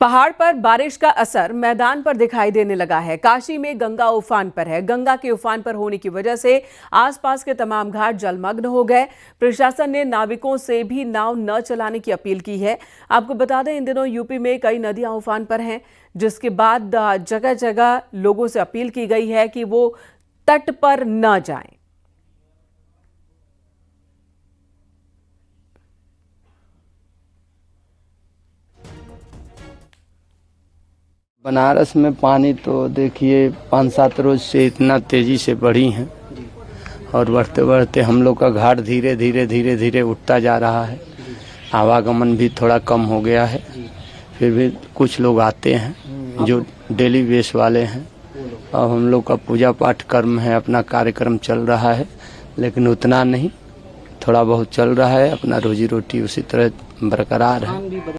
पहाड़ पर बारिश का असर मैदान पर दिखाई देने लगा है। काशी में गंगा उफान पर है। गंगा के उफान पर होने की वजह से आसपास के तमाम घाट जलमग्न हो गए। प्रशासन ने नाविकों से भी नाव न चलाने की अपील की है। आपको बता दें, इन दिनों यूपी में कई नदियां उफान पर हैं, जिसके बाद जगह जगह लोगों से अपील की गई है कि वो तट पर न जाएं। बनारस में पानी तो देखिए 5-7 रोज से इतना तेजी से बढ़ी है और बढ़ते बढ़ते हम लोग का घाट धीरे धीरे उठता जा रहा है। आवागमन भी थोड़ा कम हो गया है। फिर भी कुछ लोग आते हैं जो डेली बेस वाले हैं और हम लोग का पूजा पाठ कर्म है, अपना कार्यक्रम चल रहा है, लेकिन उतना नहीं, थोड़ा बहुत चल रहा है। अपना रोजी रोटी उसी तरह बरकरार है।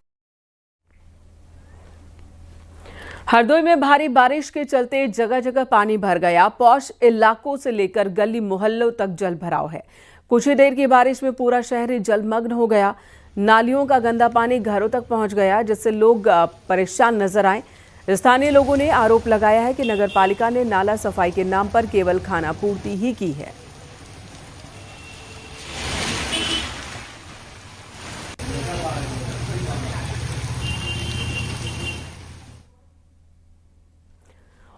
हरदोई में भारी बारिश के चलते जगह जगह पानी भर गया। पौष इलाकों से लेकर गली मोहल्लों तक जल भराव है। कुछ ही देर की बारिश में पूरा शहर जलमग्न हो गया। नालियों का गंदा पानी घरों तक पहुंच गया, जिससे लोग परेशान नजर आए। स्थानीय लोगों ने आरोप लगाया है कि नगरपालिका ने नाला सफाई के नाम पर केवल खाना पूर्ति ही की है।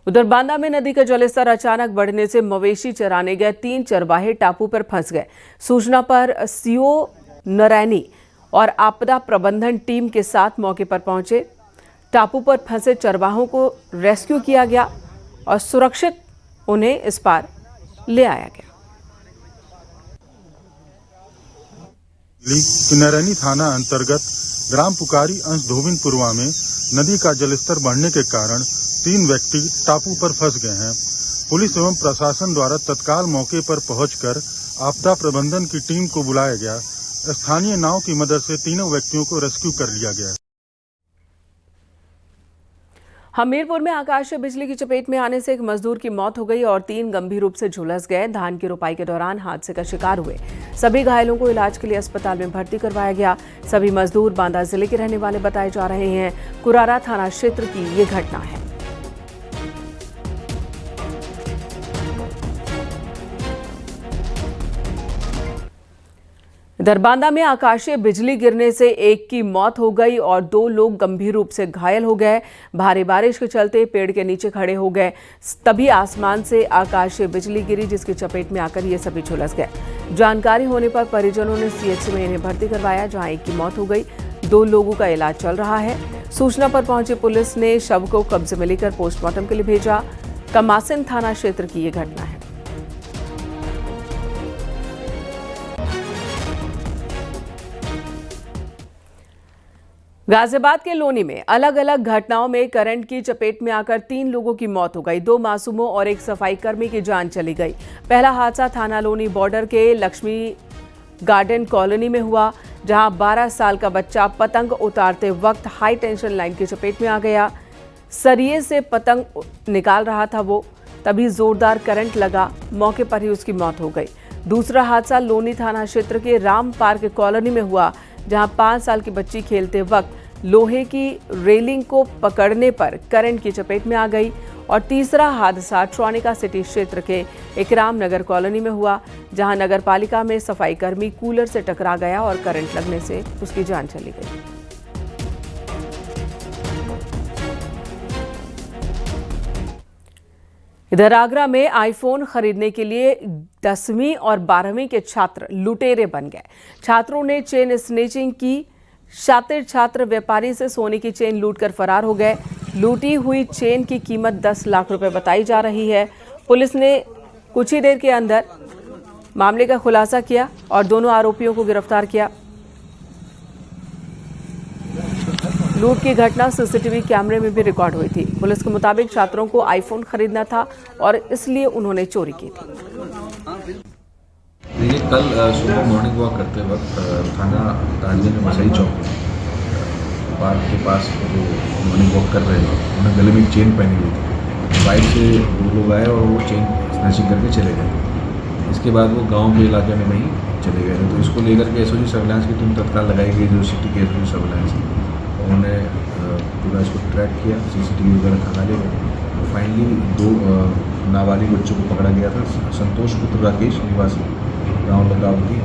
उधर बांदा में नदी का जलस्तर अचानक बढ़ने से मवेशी चराने गए 3 चरवाहे टापू पर फंस गए। सूचना पर सीओ नारायणी और आपदा प्रबंधन टीम के साथ मौके पर पहुंचे। टापू पर फंसे चरवाहों को रेस्क्यू किया गया और सुरक्षित उन्हें इस पार ले आया गया। नारायणी थाना अंतर्गत ग्राम पुकारी अंश धोबिनपुरवा में नदी का जलस्तर बढ़ने के कारण 3 व्यक्ति टापू पर फंस गए हैं। पुलिस एवं प्रशासन द्वारा तत्काल मौके पर पहुंचकर आपदा प्रबंधन की टीम को बुलाया गया। स्थानीय नाव की मदद से तीनों व्यक्तियों को रेस्क्यू कर लिया गया। हमीरपुर में आकाशीय बिजली की चपेट में आने से एक मजदूर की मौत हो गई और 3 गंभीर रूप से झुलस गए। धान की रोपाई के दौरान हादसे का शिकार हुए सभी घायलों को इलाज के लिए अस्पताल में भर्ती करवाया गया। सभी मजदूर बांदा जिले के रहने वाले बताए जा रहे हैं। कुरारा थाना क्षेत्र की ये घटना है। दरबांदा में आकाशीय बिजली गिरने से एक की मौत हो गई और 2 लोग गंभीर रूप से घायल हो गए। भारी बारिश के चलते पेड़ के नीचे खड़े हो गए, तभी आसमान से आकाशीय बिजली गिरी, जिसकी चपेट में आकर ये सभी झुलस गए। जानकारी होने पर परिजनों ने सीएचसी में इन्हें भर्ती करवाया, जहां एक की मौत हो गई। 2 लोगों का इलाज चल रहा है। सूचना पर पहुंची पुलिस ने शव को कब्जे में लेकर पोस्टमार्टम के लिए भेजा। कमासिन थाना क्षेत्र की ये घटना है। गाजियाबाद के लोनी में अलग अलग घटनाओं में करंट की चपेट में आकर 3 लोगों की मौत हो गई। 2 मासूमों और एक सफाई कर्मी की जान चली गई। पहला हादसा थाना लोनी बॉर्डर के लक्ष्मी गार्डन कॉलोनी में हुआ, जहां 12 साल का बच्चा पतंग उतारते वक्त हाई टेंशन लाइन की चपेट में आ गया। सरिये से पतंग निकाल रहा था वो, तभी जोरदार करंट लगा, मौके पर ही उसकी मौत हो गई। दूसरा हादसा लोनी थाना क्षेत्र के राम पार्क कॉलोनी में हुआ, जहां 5 साल की बच्ची खेलते वक्त लोहे की रेलिंग को पकड़ने पर करंट की चपेट में आ गई। और तीसरा हादसा ट्रॉनिका सिटी क्षेत्र के इकराम नगर कॉलोनी में हुआ, जहां नगरपालिका में सफाई कर्मी कूलर से टकरा गया और करंट लगने से उसकी जान चली गई। इधर आगरा में आईफोन खरीदने के लिए 10वीं और 12वीं के छात्र लुटेरे बन गए। छात्रों ने चेन स्नेचिंग की। शातिर छात्र व्यापारी से सोने की चेन लूटकर फरार हो गए। लूटी हुई चेन की कीमत 10 लाख रुपए बताई जा रही है। पुलिस ने कुछ ही देर के अंदर मामले का खुलासा किया और दोनों आरोपियों को गिरफ्तार किया। लूट की घटना सीसीटीवी कैमरे में भी रिकॉर्ड हुई थी। पुलिस के मुताबिक छात्रों को आईफोन खरीदना था और इसलिए उन्होंने चोरी की थी। देखिए, कल सुबह मॉर्निंग वॉक करते वक्त थाना तांडे में मसई चौक पार्क के पास जो मॉर्निंग वॉक कर रहे थे, उन्होंने गले में चेन पहनी हुई थी। बाइक से 2 लोग आए और वो चेन स्नैचिंग करके चले गए। इसके बाद वो गांव के इलाके में नहीं चले गए। तो इसको लेकर के एसओजी सर्विलांस की टीम तत्काल लगाई गई, जो सिटी के एसओजी सर्विलांस उन्होंने पूरा इसको ट्रैक किया, CCTV वगैरह खंगा ले गए। फाइनली 2 नाबालिग बच्चों को पकड़ा गया था। संतोष पुत्र राकेश निवासी गाँव लगावती,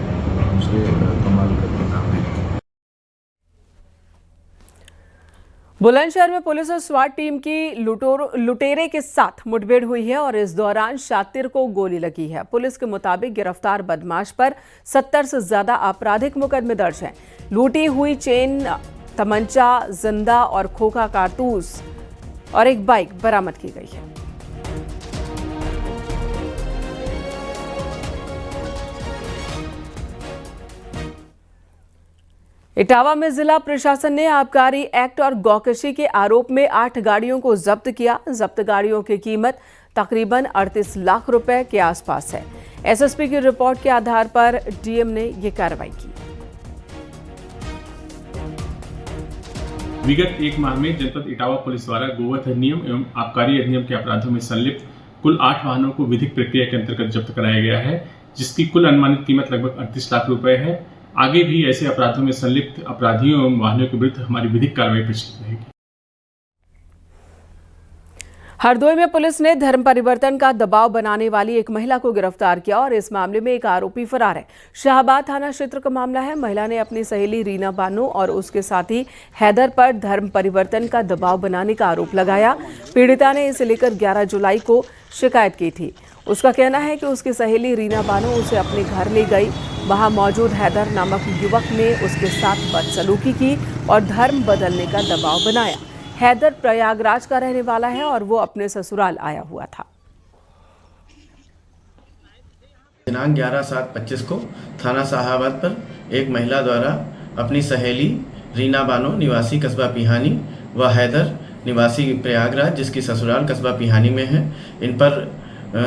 दूसरे कमाल करके नाम है। बुलंदशहर में पुलिस और स्वाट टीम की लुटेरे के साथ मुठभेड़ हुई है और इस दौरान शातिर को गोली लगी है। पुलिस के मुताबिक गिरफ्तार बदमाश पर 70 से ज्यादा आपराधिक मुकदमे दर्ज हैं। लूटी हुई चेन, तमंचा, जिंदा और खोखा कारतूस और एक बाइक बरामद की गई है। इटावा में जिला प्रशासन ने आबकारी एक्ट और गौकशी के आरोप में 8 गाड़ियों को जब्त किया। जब्त गाड़ियों की कीमत तकरीबन 38 लाख रुपए के आसपास है। एसएसपी की रिपोर्ट के आधार पर डीएम ने ये कार्रवाई की। विगत 1 माह में जनपद इटावा पुलिस द्वारा गोवध अधिनियम एवं आबकारी अधिनियम के अपराधों में संलिप्त कुल 8 वाहनों को विधिक प्रक्रिया के अंतर्गत जब्त कराया गया है, जिसकी कुल अनुमानित कीमत लगभग 38 लाख रुपए है। आगे भी ऐसे अपराधों में संलिप्त अपराधियों एवं वाहनों के विरुद्ध हमारी विधिक कार्रवाई प्रचलित रहेगी। हरदोई में पुलिस ने धर्म परिवर्तन का दबाव बनाने वाली एक महिला को गिरफ्तार किया और इस मामले में एक आरोपी फरार है। शाहबाद थाना क्षेत्र का मामला है। महिला ने अपनी सहेली रीना बानो और उसके साथी हैदर पर धर्म परिवर्तन का दबाव बनाने का आरोप लगाया। पीड़िता ने इसे लेकर 11 जुलाई को शिकायत की थी। उसका कहना है कि उसकी सहेली रीना बानो उसे अपने घर ले गई। वहां मौजूद हैदर नामक युवक ने उसके साथ बदसलूकी की और धर्म बदलने का दबाव बनाया। हैदर प्रयागराज का रहने वाला है और वो अपने ससुराल आया हुआ था। दिनांक 11/7/25 को थाना शाहाबाद पर एक महिला द्वारा अपनी सहेली रीना बानो निवासी कस्बा पिहानी व हैदर निवासी प्रयागराज जिसकी ससुराल कस्बा पिहानी में है, इन पर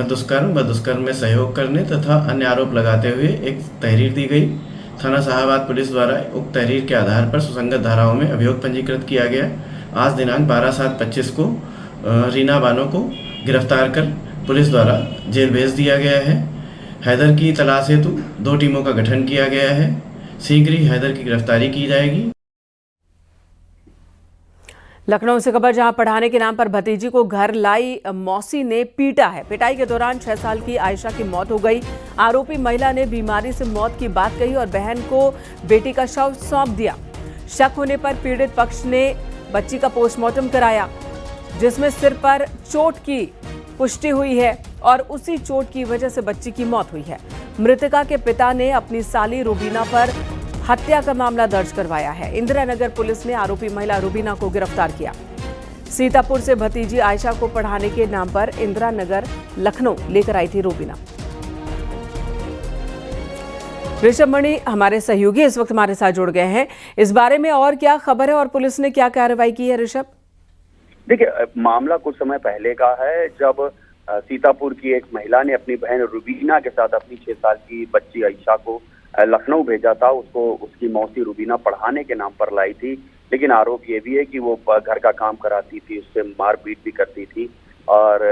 दुष्कर्म व दुष्कर्म में सहयोग करने तथा अन्य आरोप लगाते हुए एक तहरीर दी गई। थाना शाहाबाद पुलिस द्वारा उक्त तहरीर के आधार पर सुसंगत धाराओं में अभियोग पंजीकृत किया गया। आज दिनांक 12/7/25 को रीना बानो को गिरफ्तार कर पुलिस द्वारा जेल भेज दिया गया है। हैदर की तलाश हेतु 2 टीमों का गठन किया गया है। शीघ्र ही हैदर की गिरफ्तारी की जाएगी। लखनऊ से खबर, जहां पढ़ाने के नाम पर भतीजी को घर लाई मौसी ने पीटा है। पिटाई के दौरान 6 साल की आयशा की मौत हो गई। आरोपी महिला ने बीमारी से मौत की बात कही और बहन को बेटी का शव सौंप दिया। शक होने पर पीड़ित पक्ष ने बच्ची का पोस्टमार्टम कराया, जिसमें सिर पर चोट की पुष्टि हुई है और उसी चोट की वजह से बच्ची की मौत हुई है। मृतका के पिता ने अपनी साली रुबीना पर हत्या का मामला दर्ज करवाया है। इंदिरा नगर पुलिस ने आरोपी महिला रुबीना को गिरफ्तार किया। सीतापुर से भतीजी आयशा को पढ़ाने के नाम पर इंदिरा नगर लखनऊ लेकर आई थी रुबीना। ऋषभ मणि हमारे सहयोगी इस वक्त हमारे साथ जुड़ गए हैं। इस बारे में और क्या खबर है और पुलिस ने क्या कार्रवाई की है? ऋषभ, देखिए, मामला कुछ समय पहले का है, जब सीतापुर की एक महिला ने अपनी बहन रुबीना के साथ अपनी 6 साल की बच्ची आयशा को लखनऊ भेजा था। उसको उसकी मौसी रुबीना पढ़ाने के नाम पर लाई थी, लेकिन आरोप ये भी है कि वो घर का काम कराती थी, उससे मारपीट भी करती थी और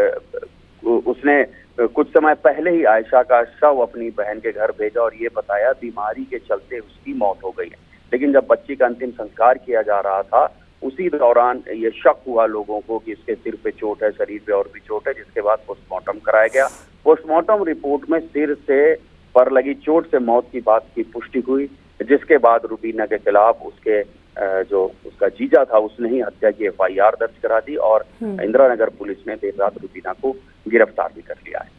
उसने कुछ समय पहले ही आयशा का शव अपनी बहन के घर भेजा और ये बताया बीमारी के चलते उसकी मौत हो गई है। लेकिन जब बच्ची का अंतिम संस्कार किया जा रहा था, उसी दौरान ये शक हुआ लोगों को कि इसके सिर पे चोट है, शरीर पे और भी चोट है, जिसके बाद पोस्टमार्टम कराया गया। पोस्टमार्टम रिपोर्ट में सिर से पर लगी चोट से मौत की बात की पुष्टि हुई, जिसके बाद रुबीना के खिलाफ उसके जो उसका जीजा था उसने ही हत्या की FIR दर्ज करा दी और इंदिरा नगर पुलिस ने देर रात रुबीना को गिरफ्तार भी कर लिया है।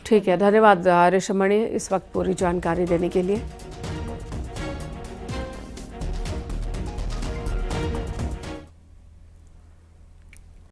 ठीक है, धन्यवाद ऋषभ मणि इस वक्त पूरी जानकारी देने के लिए।